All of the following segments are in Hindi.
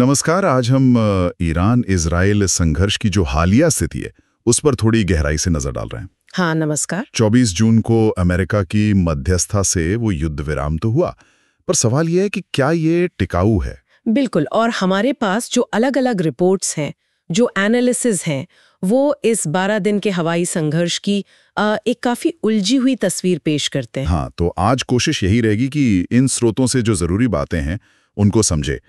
नमस्कार। आज हम ईरान इजराइल संघर्ष की जो हालिया स्थिति है उस पर थोड़ी गहराई से नजर डाल रहे हैं। हाँ, नमस्कार। 24 जून को अमेरिका की मध्यस्थता से वो युद्ध विराम तो हुआ, पर सवाल ये है कि क्या ये टिकाऊ है? बिल्कुल। और हमारे पास जो अलग अलग रिपोर्ट्स हैं, जो एनालिसिस हैं, वो इस 12 दिन के हवाई संघर्ष की एक काफी उलझी हुई तस्वीर पेश करते हैं। हाँ, तो आज कोशिश यही रहेगी कि इन स्रोतों से जो जरूरी बातें हैं उनको समझे।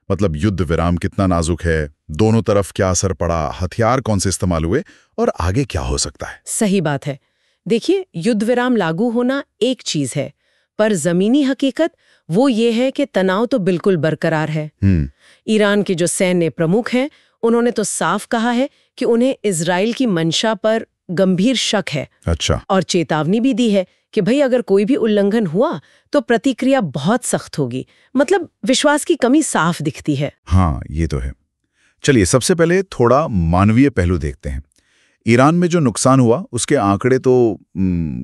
मतलब युद्ध विराम कितना नाजुक है, दोनों तरफ क्या असर पड़ा, हथियार कौन से इस्तेमाल हुए और आगे क्या हो सकता है। सही बात है। देखिए, युद्ध विराम लागू होना एक चीज है, पर जमीनी हकीकत वो ये है कि तनाव तो बिल्कुल बरकरार है। ईरान के जो सैन्य प्रमुख हैं, उन्होंने तो साफ कहा है कि उन्हें इजराइल की मंशा पर गंभीर शक है। अच्छा। और चेतावनी भी दी है कि भाई अगर कोई भी उल्लंघन हुआ तो प्रतिक्रिया बहुत सख्त होगी। मतलब विश्वास की कमी साफ दिखती है। हाँ, ये तो है। चलिए, सबसे पहले थोड़ा मानवीय पहलू देखते हैं। ईरान में जो नुकसान हुआ उसके आंकड़े तो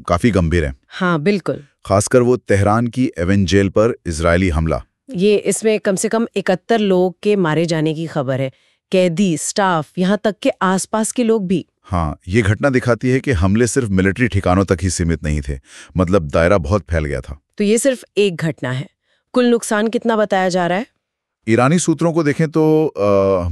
काफी गंभीर हैं। हाँ, बिल्कुल। खासकर वो तेहरान की एवेंजेल पर इजरायली हमला। इसमें कम से कम 71 लोग के मारे जाने की खबर है। कैदी, स्टाफ, यहाँ तक के आसपास के लोग भी। हाँ, ये घटना दिखाती है कि हमले सिर्फ मिलिट्री ठिकानों तक ही सीमित नहीं थे। मतलब दायरा बहुत फैल गया था। तो ये सिर्फ एक घटना है। कुल नुकसान कितना बताया जा रहा है? ईरानी सूत्रों को देखें तो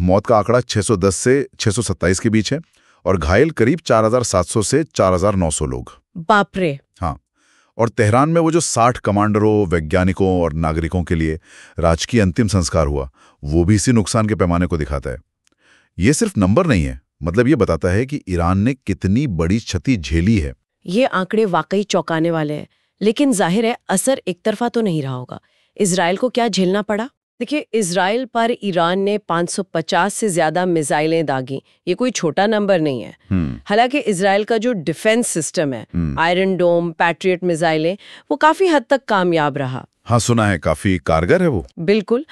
मौत का आंकड़ा 610 से 627 के बीच है और घायल करीब 4700 से 4900 लोग। बाप रे। हाँ, और तेहरान में वो जो 60 कमांडरों, वैज्ञानिकों और नागरिकों के लिए राजकीय अंतिम संस्कार हुआ, वो भी इसी नुकसान के पैमाने को दिखाता है। ये सिर्फ नंबर नहीं है, मतलब ये बताता है कि ईरान ने कितनी बड़ी क्षति झेली है। ये आंकड़े वाकई चौंकाने वाले हैं, लेकिन जाहिर है असर एक तरफा तो नहीं रहा होगा। इजराइल को क्या झेलना पड़ा? देखिए, इजराइल पर ईरान ने 550 से ज्यादा मिसाइलें दागी। ये कोई छोटा नंबर नहीं है। हालांकि इजराइल का जो डिफेंस सिस्टम है, आयरन डोम, पैट्रियट मिसाइलें, वो काफी हद तक कामयाब रहा। हाँ, सुना है काफी कारगर है वो। बिल्कुल,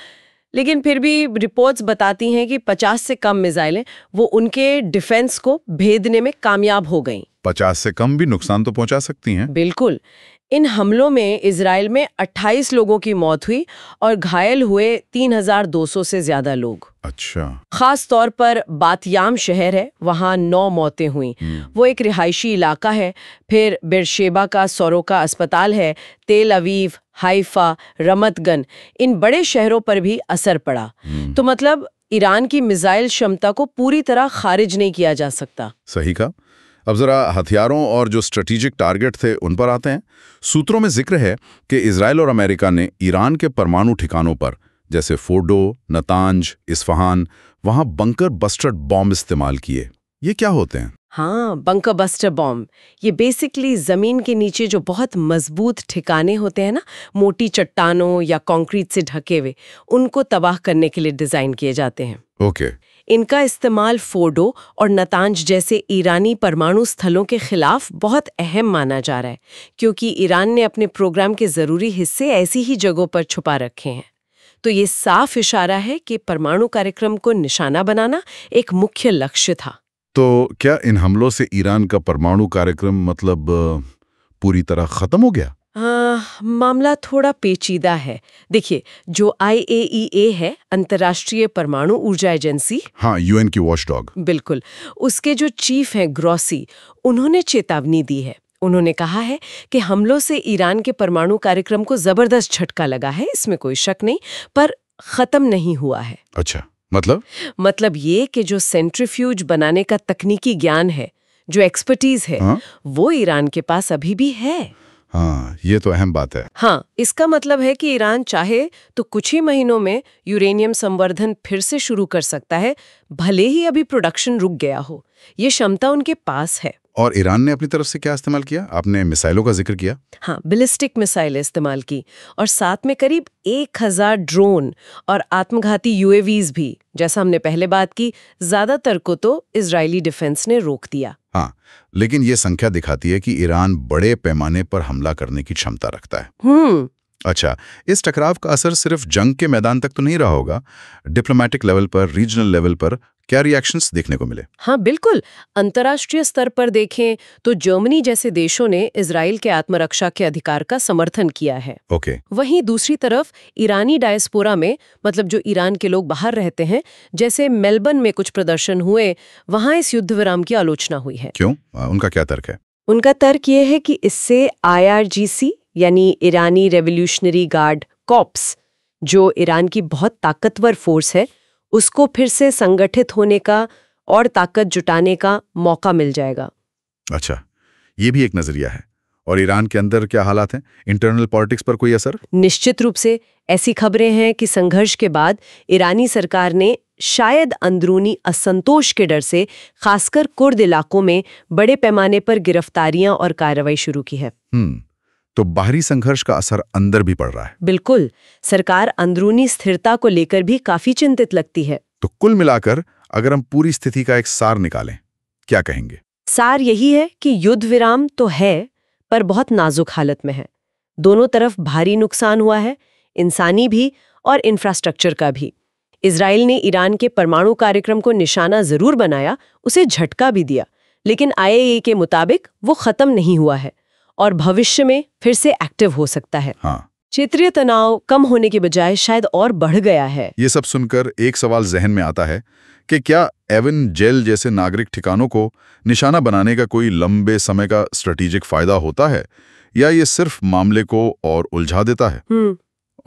लेकिन फिर भी रिपोर्ट्स बताती हैं कि 50 से कम मिसाइलें वो उनके डिफेंस को भेदने में कामयाब हो गईं। 50 से कम भी नुकसान तो पहुंचा सकती हैं। बिल्कुल। इन हमलों में इजराइल में 28 लोगों की मौत हुई और घायल हुए 3200 से ज्यादा लोग। अच्छा। खास तौर पर बातयाम शहर है, वहाँ 9 मौतें हुई। वो एक रिहायशी इलाका है। फिर बेरशेबा का सोरोका अस्पताल है, तेल अवीव, हाइफा, रमतगन, इन बड़े शहरों पर भी असर पड़ा। तो मतलब ईरान की मिसाइल क्षमता को पूरी तरह खारिज नहीं किया जा सकता। सही कहा। अब जरा हथियारों और जो स्ट्रेटेजिक टारगेट थे उन पर आते हैं। सूत्रों में जिक्र है कि इजराइल और अमेरिका ने ईरान के परमाणु ठिकानों पर, जैसे फोर्डो, नतांज, इस्फहान, वहां बंकर बस्टर बॉम्ब इस्तेमाल किए। ये क्या होते हैं? हाँ, बंकर बस्टर बॉम्ब, ये बेसिकली जमीन के नीचे जो बहुत मजबूत ठिकाने होते हैं ना, मोटी चट्टानों या कंक्रीट से ढके हुए, उनको तबाह करने के लिए डिजाइन किए जाते हैं। ओके। इनका इस्तेमाल फोर्डो और नतांज जैसे ईरानी परमाणु स्थलों के खिलाफ बहुत अहम माना जा रहा है, क्योंकि ईरान ने अपने प्रोग्राम के जरूरी हिस्से ऐसी ही जगहों पर छुपा रखे हैं। तो ये साफ इशारा है कि परमाणु कार्यक्रम को निशाना बनाना एक मुख्य लक्ष्य था। तो क्या इन हमलों से ईरान का परमाणु कार्यक्रम मतलब पूरी तरह खत्म हो गया? मामला थोड़ा पेचीदा है। देखिए, जो IAEA है, अंतर्राष्ट्रीय परमाणु ऊर्जा एजेंसी, हाँ, UN की वॉचडॉग, बिल्कुल, उसके जो चीफ हैं ग्रॉसी, उन्होंने चेतावनी दी है। उन्होंने कहा है कि हमलों से ईरान के परमाणु कार्यक्रम को जबरदस्त झटका लगा है, इसमें कोई शक नहीं, पर खत्म नहीं हुआ है। अच्छा, मतलब ये कि जो सेंट्रीफ्यूज बनाने का तकनीकी ज्ञान है, जो एक्सपर्टीज है, वो ईरान के पास अभी भी है। हाँ, ये तो अहम बात है। हाँ, इसका मतलब है कि ईरान चाहे तो कुछ ही महीनों में यूरेनियम संवर्धन फिर से शुरू कर सकता है, भले ही अभी प्रोडक्शन रुक गया हो। ये क्षमता उनके पास है। और ईरान ने अपनी तरफ से क्या इस्तेमाल किया? आपने मिसाइलों का जिक्र किया। हाँ, बैलिस्टिक मिसाइल इस्तेमाल की और साथ में करीब 1000 ड्रोन और आत्मघाती UAVs भी। जैसा हमने पहले बात की, ज्यादातर को तो इजरायली डिफेंस ने रोक दिया। हाँ, लेकिन ये संख्या दिखाती है कि ईरान बड़े पैमाने पर हमला करने की क्षमता रखता है। अच्छा, इस टकराव का असर सिर्फ जंग के मैदान तक तो नहीं रहा होगा। डिप्लोमेटिक लेवल पर, रीजनल लेवल पर क्या रिएक्शंस देखने को मिले? हाँ बिल्कुल। अंतर्राष्ट्रीय स्तर पर देखें तो जर्मनी जैसे देशों ने इजराइल के आत्मरक्षा के अधिकार का समर्थन किया है। ओके। वहीं दूसरी तरफ ईरानी डायस्पोरा में, मतलब जो ईरान के लोग बाहर रहते हैं, जैसे मेलबर्न में कुछ प्रदर्शन हुए, वहां इस युद्ध विराम की आलोचना हुई है। क्यों? उनका क्या तर्क है? उनका तर्क ये है कि इससे IRGC यानी ईरानी रेवोल्यूशनरी गार्ड कॉर्प्स, जो ईरान की बहुत ताकतवर फोर्स है, उसको फिर से संगठित होने का और ताकत जुटाने का मौका मिल जाएगा। अच्छा, ये भी एक नजरिया है। और ईरान के अंदर क्या हालात हैं? इंटरनल पॉलिटिक्स पर कोई असर? निश्चित रूप से ऐसी खबरें हैं कि संघर्ष के बाद ईरानी सरकार ने शायद अंदरूनी असंतोष के डर से खासकर कुर्द इलाकों में बड़े पैमाने पर गिरफ्तारियां और कार्रवाई शुरू की है। तो बाहरी संघर्ष का असर अंदर भी पड़ रहा है। बिल्कुल। सरकार अंदरूनी स्थिरता को लेकर भी काफी चिंतित लगती है। तो कुल मिलाकर अगर हम पूरी स्थिति का एक सार निकालें, क्या कहेंगे? सार यही है कि युद्ध विराम तो है, पर बहुत नाजुक हालत में है। दोनों तरफ भारी नुकसान हुआ है, इंसानी भी और इंफ्रास्ट्रक्चर का भी। इजराइल ने ईरान के परमाणु कार्यक्रम को निशाना जरूर बनाया, उसे झटका भी दिया, लेकिन IAEA के मुताबिक वो खत्म नहीं हुआ है और भविष्य में फिर से एक्टिव हो सकता है। हाँ। क्षेत्रीय तनाव कम होने के बजाय शायद और बढ़ गया है। ये सब सुनकर एक सवाल जहन में आता है कि क्या एवन जेल जैसे नागरिक ठिकानों को निशाना बनाने का कोई लंबे समय का स्ट्रेटेजिक फायदा होता है, या ये सिर्फ मामले को और उलझा देता है?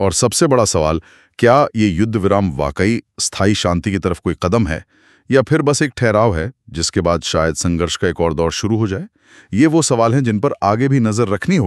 और सबसे बड़ा सवाल, क्या ये युद्ध विराम वाकई स्थायी शांति की तरफ कोई कदम है, या फिर बस एक ठहराव है जिसके बाद शायद संघर्ष का एक और दौर शुरू हो जाए? ये वो सवाल हैं जिन पर आगे भी नजर रखनी होगी।